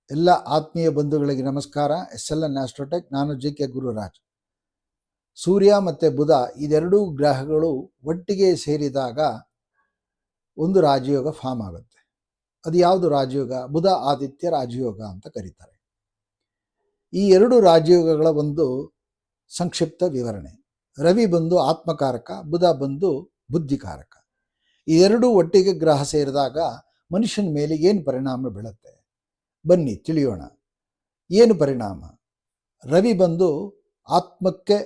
ಎಲ್ಲ ಆತ್ಮೀಯ ಬಂಧುಗಳಿಗೆ ನಮಸ್ಕಾರ. SLN ಆಸ್ಟ್ರೋಟೆಕ್. ನಾನು JK ಗುರುರಾಜ್. ಸೂರ್ಯ ಮತ್ತು ಬುಧ ಇದೆರಡೂ ಗ್ರಹಗಳು ಒಟ್ಟಿಗೆ ಸೇರಿದಾಗ ಒಂದು ರಾಜಯೋಗ ಫಾರ್ಮ್ ಆಗುತ್ತೆ. ಅದು ಯಾವುದು ರಾಜಯೋಗ? ಬುಧ ಆದಿತ್ಯ ರಾಜಯೋಗ ಅಂತ ಕರೀತಾರೆ. ಈ ಎರಡು ರಾಜಯೋಗಗಳ ಒಂದು ಸಂಕ್ಷಿಪ್ತ ವಿವರಣೆ. ರವಿ ಬಂದು ಆತ್ಮಕಾರಕ, ಬುಧ ಬಂದು ಬುದ್ಧಿಕಾರಕ. ಈ ಎರಡೂ ಒಟ್ಟಿಗೆ ಗ್ರಹ ಸೇರಿದಾಗ ಮನುಷ್ಯನ ಮೇಲೆ ಏನು ಪರಿಣಾಮ ಬೀಳುತ್ತೆ? ಬನ್ನಿ ತಿಳಿಯೋಣ. ಏನು ಪರಿಣಾಮ? ರವಿ ಬಂದು ಆತ್ಮಕ್ಕೆ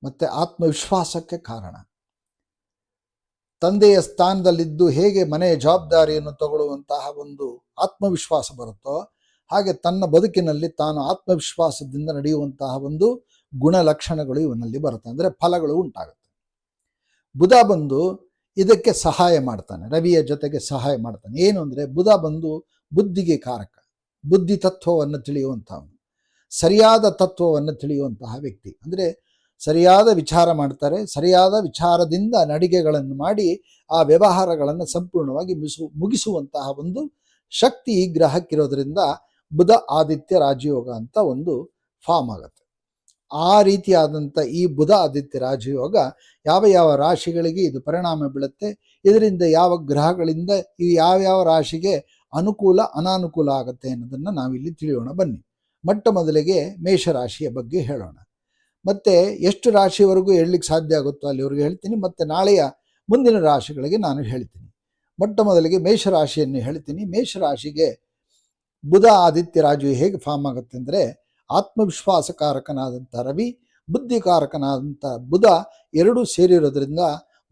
ಮತ್ತು ಆತ್ಮವಿಶ್ವಾಸಕ್ಕೆ ಕಾರಣ. ತಂದೆಯ ಸ್ಥಾನದಲ್ಲಿದ್ದು ಹೇಗೆ ಮನೆಯ ಜವಾಬ್ದಾರಿಯನ್ನು ತಗೊಳ್ಳುವಂತಹ ಒಂದು ಆತ್ಮವಿಶ್ವಾಸ ಬರುತ್ತೋ ಹಾಗೆ ತನ್ನ ಬದುಕಿನಲ್ಲಿ ತಾನು ಆತ್ಮವಿಶ್ವಾಸದಿಂದ ನಡೆಯುವಂತಹ ಒಂದು ಗುಣಲಕ್ಷಣಗಳು ಇವನಲ್ಲಿ ಬರುತ್ತೆ, ಅಂದರೆ ಫಲಗಳು ಉಂಟಾಗುತ್ತೆ. ಬುಧ ಬಂದು ಇದಕ್ಕೆ ಸಹಾಯ ಮಾಡ್ತಾನೆ, ರವಿಯ ಜೊತೆಗೆ ಸಹಾಯ ಮಾಡ್ತಾನೆ. ಏನು ಅಂದರೆ ಬುಧ ಬಂದು ಬುದ್ಧಿಗೆ ಕಾರಕ, ಬುದ್ಧಿ ತತ್ವವನ್ನು ತಿಳಿಯುವಂಥವನು, ಸರಿಯಾದ ತತ್ವವನ್ನು ತಿಳಿಯುವಂತಹ ವ್ಯಕ್ತಿ. ಅಂದರೆ ಸರಿಯಾದ ವಿಚಾರ ಮಾಡ್ತಾರೆ, ಸರಿಯಾದ ವಿಚಾರದಿಂದ ನಡಿಗೆಗಳನ್ನು ಮಾಡಿ ಆ ವ್ಯವಹಾರಗಳನ್ನು ಸಂಪೂರ್ಣವಾಗಿ ಮುಗಿಸುವಂತಹ ಒಂದು ಶಕ್ತಿ ಈ ಗ್ರಹಕ್ಕಿರೋದ್ರಿಂದ ಬುಧ ಆದಿತ್ಯ ರಾಜಯೋಗ ಅಂತ ಒಂದು ಫಾರ್ಮ್ ಆಗುತ್ತೆ. ಆ ರೀತಿಯಾದಂಥ ಈ ಬುಧ ಆದಿತ್ಯ ರಾಜಯೋಗ ಯಾವ ಯಾವ ರಾಶಿಗಳಿಗೆ ಇದು ಪರಿಣಾಮ ಬೀಳುತ್ತೆ, ಇದರಿಂದ ಯಾವ ಗ್ರಹಗಳಿಂದ ಈ ಯಾವ್ಯಾವ ರಾಶಿಗೆ ಅನುಕೂಲ ಅನಾನುಕೂಲ ಆಗುತ್ತೆ ಅನ್ನೋದನ್ನು ನಾವಿಲ್ಲಿ ತಿಳಿಯೋಣ. ಬನ್ನಿ ಮೊಟ್ಟ ಮೊದಲಿಗೆ ಮೇಷರಾಶಿಯ ಬಗ್ಗೆ ಹೇಳೋಣ. ಮತ್ತು ಎಷ್ಟು ರಾಶಿಯವರೆಗೂ ಹೇಳಲಿಕ್ಕೆ ಸಾಧ್ಯ ಆಗುತ್ತೋ ಅಲ್ಲಿವರೆಗೂ ಹೇಳ್ತೀನಿ, ಮತ್ತು ನಾಳೆಯ ಮುಂದಿನ ರಾಶಿಗಳಿಗೆ ನಾನು ಹೇಳ್ತೀನಿ. ಮೊಟ್ಟ ಮೊದಲಿಗೆ ಮೇಷರಾಶಿಯನ್ನು ಹೇಳ್ತೀನಿ. ಮೇಷರಾಶಿಗೆ ಬುಧ ಆದಿತ್ಯ ರಾಜು ಹೇಗೆ ಫಾರ್ಮ್ ಆಗುತ್ತೆ ಅಂದರೆ, ಆತ್ಮವಿಶ್ವಾಸಕಾರಕನಾದಂಥ ರವಿ, ಬುದ್ಧಿಕಾರಕನಾದಂಥ ಬುಧ ಎರಡೂ ಸೇರಿರೋದ್ರಿಂದ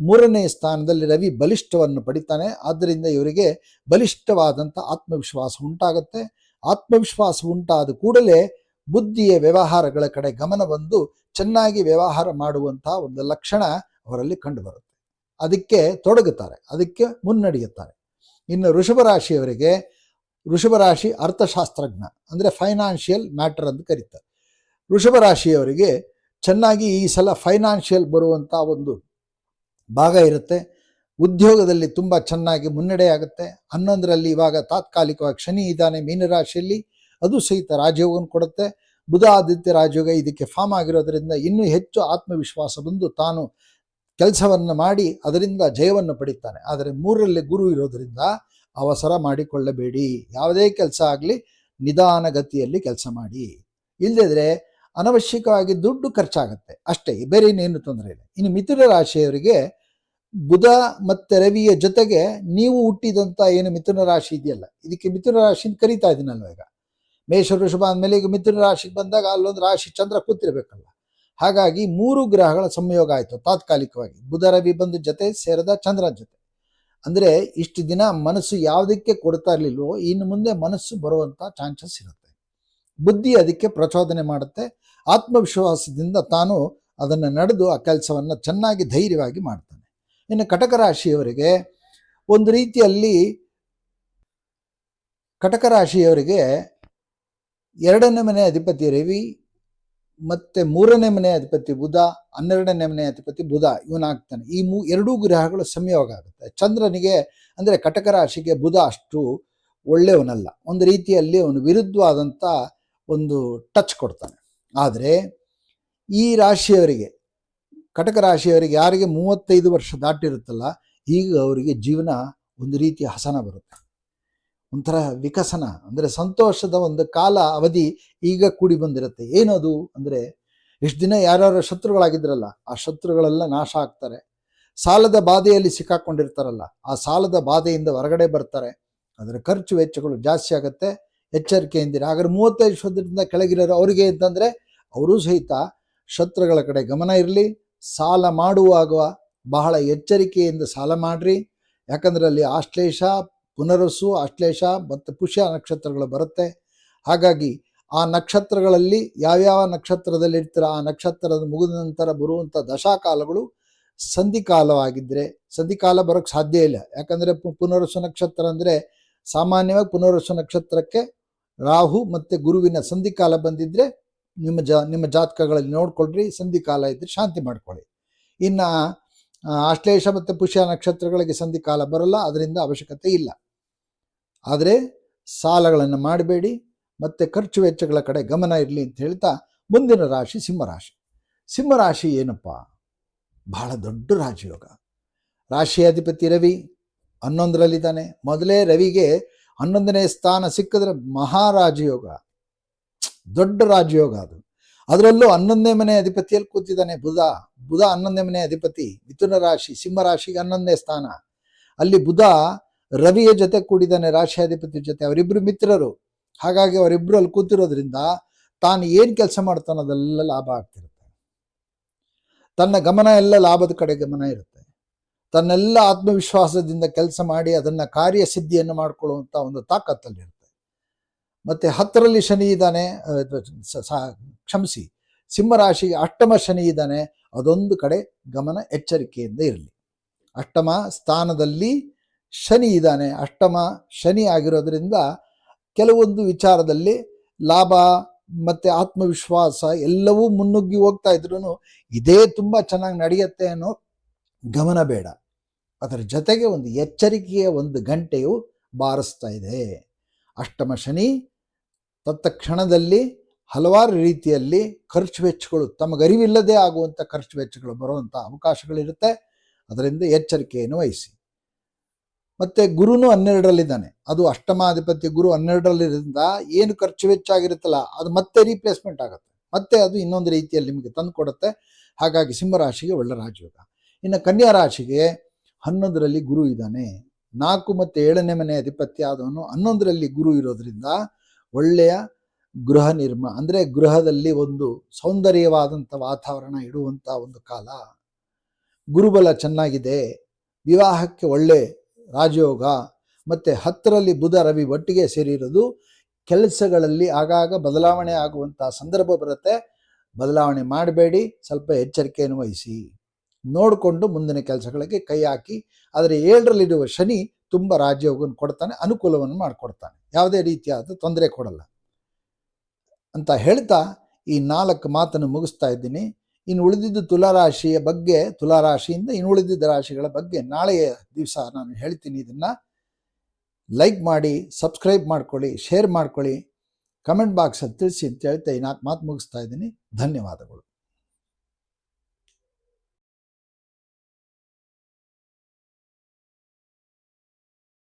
ಮೂರನೇ ಸ್ಥಾನದಲ್ಲಿ ರವಿ ಬಲಿಷ್ಠವನ್ನು ಪಡಿತಾನೆ. ಆದ್ದರಿಂದ ಇವರಿಗೆ ಬಲಿಷ್ಠವಾದಂಥ ಆತ್ಮವಿಶ್ವಾಸ ಉಂಟಾಗುತ್ತೆ. ಆತ್ಮವಿಶ್ವಾಸ ಉಂಟಾದ ಕೂಡಲೇ ಬುದ್ಧಿಯ ವ್ಯವಹಾರಗಳ ಕಡೆ ಗಮನ ಬಂದು ಚೆನ್ನಾಗಿ ವ್ಯವಹಾರ ಮಾಡುವಂತಹ ಒಂದು ಲಕ್ಷಣ ಅವರಲ್ಲಿ ಕಂಡುಬರುತ್ತೆ. ಅದಕ್ಕೆ ತೊಡಗುತ್ತಾರೆ, ಅದಕ್ಕೆ ಮುನ್ನಡೆಯುತ್ತಾರೆ. ಇನ್ನು ವೃಷಭ ರಾಶಿಯವರಿಗೆ, ವೃಷಭ ರಾಶಿ ಅರ್ಥಶಾಸ್ತ್ರಜ್ಞ, ಅಂದರೆ ಫೈನಾನ್ಷಿಯಲ್ ಮ್ಯಾಟರ್ ಅಂತ ಕರೀತಾರೆ. ವೃಷಭ ರಾಶಿಯವರಿಗೆ ಚೆನ್ನಾಗಿ ಈ ಸಲ ಫೈನಾನ್ಷಿಯಲ್ ಬರುವಂಥ ಒಂದು ಭಾಗ ಇರುತ್ತೆ. ಉದ್ಯೋಗದಲ್ಲಿ ತುಂಬ ಚೆನ್ನಾಗಿ ಮುನ್ನಡೆ ಆಗುತ್ತೆ. 11ರಲ್ಲಿ ಇವಾಗ ತಾತ್ಕಾಲಿಕವಾಗಿ ಶನಿ ಇದ್ದಾನೆ ಮೀನರಾಶಿಯಲ್ಲಿ, ಅದು ಸಹಿತ ರಾಜಯೋಗವನ್ನು ಕೊಡುತ್ತೆ. ಬುಧ ಆದಿತ್ಯ ರಾಜಯೋಗ ಇದಕ್ಕೆ ಫಾರ್ಮ್ ಆಗಿರೋದ್ರಿಂದ ಇನ್ನೂ ಹೆಚ್ಚು ಆತ್ಮವಿಶ್ವಾಸ ಬಂದು ತಾನು ಕೆಲಸವನ್ನು ಮಾಡಿ ಅದರಿಂದ ಜಯವನ್ನು ಪಡಿತಾನೆ. ಆದರೆ 3ರಲ್ಲಿ ಗುರು ಇರೋದರಿಂದ ಅವಸರ ಮಾಡಿಕೊಳ್ಳಬೇಡಿ. ಯಾವುದೇ ಕೆಲಸ ಆಗಲಿ ನಿಧಾನಗತಿಯಲ್ಲಿ ಕೆಲಸ ಮಾಡಿ, ಇಲ್ಲದಿದ್ದರೆ ಅನವಶ್ಯಕವಾಗಿ ದುಡ್ಡು ಖರ್ಚಾಗತ್ತೆ ಅಷ್ಟೇ, ಬೇರೆ ಇನ್ನೇನು ತೊಂದರೆ ಇಲ್ಲ. ಇನ್ನು ಮಿಥುನ ರಾಶಿಯವರಿಗೆ ಬುಧ ಮತ್ತು ರವಿಯ ಜೊತೆಗೆ ನೀವು ಹುಟ್ಟಿದಂಥ ಏನು ಮಿಥುನ ರಾಶಿ ಇದೆಯಲ್ಲ, ಇದಕ್ಕೆ ಮಿಥುನ ರಾಶಿ ಕರೀತಾ ಇದ್ದೀನಲ್ವ. ಈಗ ಮೇಷ ವೃಷಭ ಅಂದಮೇಲೆ ಈಗ ಮಿಥುನ ರಾಶಿಗೆ ಬಂದಾಗ ಅಲ್ಲೊಂದು ರಾಶಿ ಚಂದ್ರ ಕೂತಿರ್ಬೇಕಲ್ಲ. ಹಾಗಾಗಿ 3 ಗ್ರಹಗಳ ಸಂಯೋಗ ಆಯಿತು ತಾತ್ಕಾಲಿಕವಾಗಿ. ಬುಧ ರವಿ ಬಂದ ಜೊತೆ ಸೇರಿದ ಚಂದ್ರನ ಜೊತೆ. ಅಂದರೆ ಇಷ್ಟು ದಿನ ಮನಸ್ಸು ಯಾವುದಕ್ಕೆ ಕೊಡ್ತಾ ಇರಲಿಲ್ವೋ ಇನ್ನು ಮುಂದೆ ಮನಸ್ಸು ಬರುವಂಥ ಚಾನ್ಸಸ್ ಇರುತ್ತೆ. ಬುದ್ಧಿ ಅದಕ್ಕೆ ಪ್ರಚೋದನೆ ಮಾಡುತ್ತೆ. ಆತ್ಮವಿಶ್ವಾಸದಿಂದ ತಾನು ಅದನ್ನು ನಡೆದು ಆ ಕೆಲಸವನ್ನು ಚೆನ್ನಾಗಿ ಧೈರ್ಯವಾಗಿ ಮಾಡ್ತಾನೆ. ಇನ್ನು ಕಟಕ ರಾಶಿಯವರಿಗೆ ಒಂದು ರೀತಿಯಲ್ಲಿ, ಕಟಕ ರಾಶಿಯವರಿಗೆ 2ನೇ ಮನೆ ಅಧಿಪತಿ ರವಿ ಮತ್ತು 3ನೇ ಮನೆ ಅಧಿಪತಿ ಬುಧ, 12ನೇ ಮನೆ ಅಧಿಪತಿ ಬುಧ ಇವನಾಗ್ತಾನೆ. ಈ ಎರಡೂ ಗ್ರಹಗಳು ಸಂಯೋಗ ಆಗುತ್ತೆ. ಚಂದ್ರನಿಗೆ ಅಂದರೆ ಕಟಕ ರಾಶಿಗೆ ಬುಧ ಅಷ್ಟು ಒಳ್ಳೆಯವನಲ್ಲ, ಒಂದು ರೀತಿಯಲ್ಲಿ ಅವನು ವಿರುದ್ಧವಾದಂಥ ಒಂದು ಟಚ್ ಕೊಡ್ತಾನೆ. ಆದರೆ ಈ ರಾಶಿಯವರಿಗೆ, ಕಟಕ ರಾಶಿಯವರಿಗೆ ಯಾರಿಗೆ 35 ವರ್ಷ ದಾಟಿರುತ್ತಲ್ಲ, ಈಗ ಅವರಿಗೆ ಜೀವನ ಒಂದು ರೀತಿಯ ಹಸನ ಬರುತ್ತೆ, ಒಂಥರ ವಿಕಸನ, ಅಂದರೆ ಸಂತೋಷದ ಒಂದು ಕಾಲ ಅವಧಿ ಈಗ ಕೂಡಿ ಬಂದಿರುತ್ತೆ. ಏನದು ಅಂದರೆ, ಇಷ್ಟು ದಿನ ಯಾರ್ಯಾರು ಶತ್ರುಗಳಾಗಿದ್ರಲ್ಲ ಆ ಶತ್ರುಗಳೆಲ್ಲ ನಾಶ ಆಗ್ತಾರೆ. ಸಾಲದ ಬಾಧೆಯಲ್ಲಿ ಸಿಕ್ಕಾಕೊಂಡಿರ್ತಾರಲ್ಲ ಆ ಸಾಲದ ಬಾಧೆಯಿಂದ ಹೊರಗಡೆ ಬರ್ತಾರೆ. ಅದರ ಖರ್ಚು ವೆಚ್ಚಗಳು ಜಾಸ್ತಿ ಆಗುತ್ತೆ, ಎಚ್ಚರಿಕೆಯಿಂದಿರ. ಹಾಗಾದ್ರೆ 35 ವರ್ಷದಿಂದ ಕೆಳಗಿರೋರು ಅವರಿಗೆ ಅಂತಂದರೆ ಅವರೂ ಸಹಿತ ಶತ್ರುಗಳ ಕಡೆ ಗಮನ ಇರಲಿ. ಸಾಲ ಮಾಡುವಾಗ ಬಹಳ ಎಚ್ಚರಿಕೆಯಿಂದ ಸಾಲ ಮಾಡಿರಿ. ಯಾಕಂದರೆ ಅಲ್ಲಿ ಆಶ್ಲೇಷ, ಪುನರಸು, ಆಶ್ಲೇಷ ಮತ್ತು ಪುಷ್ಯ ನಕ್ಷತ್ರಗಳು ಬರುತ್ತೆ. ಹಾಗಾಗಿ ಆ ನಕ್ಷತ್ರಗಳಲ್ಲಿ ಯಾವ್ಯಾವ ನಕ್ಷತ್ರದಲ್ಲಿ ಇರ್ತೀರ ಆ ನಕ್ಷತ್ರದ ಮುಗಿದ ನಂತರ ಬರುವಂಥ ದಶಾಕಾಲಗಳು ಸಂಧಿಕಾಲವಾಗಿದ್ದರೆ, ಸಂಧಿಕಾಲ ಬರೋಕ್ಕೆ ಸಾಧ್ಯ ಇಲ್ಲ. ಯಾಕಂದರೆ ಪುನರಸು ನಕ್ಷತ್ರ ಅಂದರೆ ಸಾಮಾನ್ಯವಾಗಿ ಪುನರಸು ನಕ್ಷತ್ರಕ್ಕೆ ರಾಹು ಮತ್ತು ಗುರುವಿನ ಸಂಧಿಕಾಲ ಬಂದಿದ್ದರೆ ನಿಮ್ಮ ಜಾತಕಗಳಲ್ಲಿ ನೋಡ್ಕೊಳ್ರಿ. ಸಂಧಿಕಾಲ ಇದ್ದರೆ ಶಾಂತಿ ಮಾಡ್ಕೊಳ್ಳಿ. ಇನ್ನು ಆಶ್ಲೇಷ ಮತ್ತು ಪುಷ್ಯ ನಕ್ಷತ್ರಗಳಿಗೆ ಸಂಧಿಕಾಲ ಬರೋಲ್ಲ, ಅದರಿಂದ ಅವಶ್ಯಕತೆ ಇಲ್ಲ. ಆದರೆ ಸಾಲಗಳನ್ನು ಮಾಡಬೇಡಿ, ಮತ್ತು ಖರ್ಚು ವೆಚ್ಚಗಳ ಕಡೆ ಗಮನ ಇರಲಿ ಅಂತ ಹೇಳ್ತಾ ಮುಂದಿನ ರಾಶಿ ಸಿಂಹರಾಶಿ. ಸಿಂಹರಾಶಿ ಏನಪ್ಪ, ಬಹಳ ದೊಡ್ಡ ರಾಜಯೋಗ. ರಾಶಿ ಅಧಿಪತಿ ರವಿ 11ರಲ್ಲಿದ್ದಾನೆ. ಮೊದಲೇ ರವಿಗೆ 11ನೇ ಸ್ಥಾನ ಸಿಕ್ಕಿದ್ರೆ ಮಹಾರಾಜಯೋಗ, ದೊಡ್ಡ ರಾಜಯೋಗ ಅದು. ಅದರಲ್ಲೂ 11ನೇ ಮನೆ ಅಧಿಪತಿಯಲ್ಲಿ ಕೂತಿದ್ದಾನೆ ಬುಧ. 11ನೇ ಮನೆ ಅಧಿಪತಿ, ಮಿಥುನ ರಾಶಿ, ಸಿಂಹರಾಶಿಗೆ 11ನೇ ಸ್ಥಾನ. ಅಲ್ಲಿ ಬುಧ ರವಿಯ ಜೊತೆ ಕೂಡಿದ್ದಾನೆ, ರಾಶಿ ಅಧಿಪತಿ ಜೊತೆ. ಅವರಿಬ್ಬರು ಮಿತ್ರರು. ಹಾಗಾಗಿ ಅವರಿಬ್ಬರು ಅಲ್ಲಿ ಕೂತಿರೋದ್ರಿಂದ ತಾನು ಏನು ಕೆಲಸ ಮಾಡ್ತಾನೋ ಅದೆಲ್ಲ ಲಾಭ ಆಗ್ತಿರುತ್ತೆ. ತನ್ನ ಗಮನ ಎಲ್ಲ ಲಾಭದ ಕಡೆ ಗಮನ ಇರುತ್ತೆ. ತನ್ನೆಲ್ಲ ಆತ್ಮವಿಶ್ವಾಸದಿಂದ ಕೆಲಸ ಮಾಡಿ ಅದನ್ನು ಕಾರ್ಯಸಿದ್ಧಿಯನ್ನು ಮಾಡಿಕೊಳ್ಳುವಂಥ ಒಂದು ತಾಕತ್ತಲ್ಲಿರುತ್ತೆ. ಮತ್ತು 10ರಲ್ಲಿ ಶನಿ ಇದ್ದಾನೆ, ಕ್ಷಮಿಸಿ, ಸಿಂಹರಾಶಿಗೆ 8ಮ ಶನಿ ಇದ್ದಾನೆ. ಅದೊಂದು ಕಡೆ ಗಮನ ಎಚ್ಚರಿಕೆಯಿಂದ ಇರಲಿ. 8ಮ ಸ್ಥಾನದಲ್ಲಿ ಶನಿ ಇದ್ದಾನೆ. 8ಮ ಶನಿ ಆಗಿರೋದ್ರಿಂದ ಕೆಲವೊಂದು ವಿಚಾರದಲ್ಲಿ ಲಾಭ ಮತ್ತು ಆತ್ಮವಿಶ್ವಾಸ ಎಲ್ಲವೂ ಮುನ್ನುಗ್ಗಿ ಹೋಗ್ತಾ ಇದ್ರೂ ಇದೇ ತುಂಬ ಚೆನ್ನಾಗಿ ನಡೆಯುತ್ತೆ ಅನ್ನೋ ಗಮನ ಬೇಡ. ಅದರ ಜೊತೆಗೆ ಒಂದು ಎಚ್ಚರಿಕೆಯ ಒಂದು ಗಂಟೆಯು ಬಾರಿಸ್ತಾ ಇದೆ. 8ಮ ಶನಿ ತತ್ಕ್ಷಣದಲ್ಲಿ ಹಲವಾರು ರೀತಿಯಲ್ಲಿ ಖರ್ಚು ವೆಚ್ಚಗಳು, ತಮಗರಿವಿಲ್ಲದೆ ಆಗುವಂಥ ಖರ್ಚು ವೆಚ್ಚಗಳು ಬರುವಂಥ ಅವಕಾಶಗಳಿರುತ್ತೆ. ಅದರಿಂದ ಎಚ್ಚರಿಕೆಯನ್ನು ವಹಿಸಿ. ಮತ್ತು ಗುರುನು 12ರಲ್ಲಿದ್ದಾನೆ. ಅದು 8ಮಾಧಿಪತಿ ಗುರು 12ರಲ್ಲಿರೋದ್ರಿಂದ ಏನು ಖರ್ಚು ವೆಚ್ಚ ಆಗಿರುತ್ತಲ್ಲ ಅದು ಮತ್ತೆ ರೀಪ್ಲೇಸ್ಮೆಂಟ್ ಆಗುತ್ತೆ, ಮತ್ತೆ ಅದು ಇನ್ನೊಂದು ರೀತಿಯಲ್ಲಿ ನಿಮಗೆ ತಂದು ಕೊಡುತ್ತೆ. ಹಾಗಾಗಿ ಸಿಂಹರಾಶಿಗೆ ಒಳ್ಳೆ ರಾಜಯೋಗ. ಇನ್ನು ಕನ್ಯಾ ರಾಶಿಗೆ 11ರಲ್ಲಿ ಗುರು ಇದ್ದಾನೆ. 4 ಮತ್ತು 7ನೇ ಮನೆ ಅಧಿಪತಿ ಆದವನು 11ರಲ್ಲಿ ಗುರು ಇರೋದ್ರಿಂದ ಒಳ್ಳೆಯ ಗೃಹ ಅಂದರೆ ಗೃಹದಲ್ಲಿ ಒಂದು ಸೌಂದರ್ಯವಾದಂಥ ವಾತಾವರಣ ಇಡುವಂಥ ಒಂದು ಕಾಲ. ಗುರುಬಲ ಚೆನ್ನಾಗಿದೆ. ವಿವಾಹಕ್ಕೆ ಒಳ್ಳೆ ರಾಜಯೋಗ. ಮತ್ತು 10ರಲ್ಲಿ ಬುಧ ರವಿ ಒಟ್ಟಿಗೆ ಸೇರಿರೋದು ಕೆಲಸಗಳಲ್ಲಿ ಆಗಾಗ ಬದಲಾವಣೆ ಆಗುವಂಥ ಸಂದರ್ಭ ಬರುತ್ತೆ. ಬದಲಾವಣೆ ಮಾಡಬೇಡಿ, ಸ್ವಲ್ಪ ಎಚ್ಚರಿಕೆಯನ್ನು ವಹಿಸಿ, ನೋಡಿಕೊಂಡು ಮುಂದಿನ ಕೆಲಸಗಳಿಗೆ ಕೈ ಹಾಕಿ. ಆದರೆ 7ರಲ್ಲಿರುವ ಶನಿ ತುಂಬ ರಾಜಯೋಗವನ್ನು ಕೊಡ್ತಾನೆ, ಅನುಕೂಲವನ್ನು ಮಾಡಿಕೊಡ್ತಾನೆ, ಯಾವುದೇ ರೀತಿಯಾದ ತೊಂದರೆ ಕೊಡಲ್ಲ ಅಂತ ಹೇಳ್ತಾ ಈ 4 ಮಾತನ್ನು ಮುಗಿಸ್ತಾ ಇದ್ದೀನಿ. ಇನ್ನು ಉಳಿದಿದ್ದು ತುಲಾರಾಶಿಯ ಬಗ್ಗೆ, ತುಲಾರಾಶಿಯಿಂದ ಇನ್ನು ಉಳಿದಿದ್ದ ರಾಶಿಗಳ ಬಗ್ಗೆ ನಾಳೆಯ ದಿವಸ ನಾನು ಹೇಳ್ತೀನಿ. ಇದನ್ನು ಲೈಕ್ ಮಾಡಿ, ಸಬ್ಸ್ಕ್ರೈಬ್ ಮಾಡ್ಕೊಳ್ಳಿ, ಶೇರ್ ಮಾಡ್ಕೊಳ್ಳಿ, ಕಮೆಂಟ್ ಬಾಕ್ಸಲ್ಲಿ ತಿಳಿಸಿ ಅಂತ ಹೇಳ್ತಾ ಈ 4 ಮಾತು ಮುಗಿಸ್ತಾ ಇದ್ದೀನಿ. ಧನ್ಯವಾದಗಳು.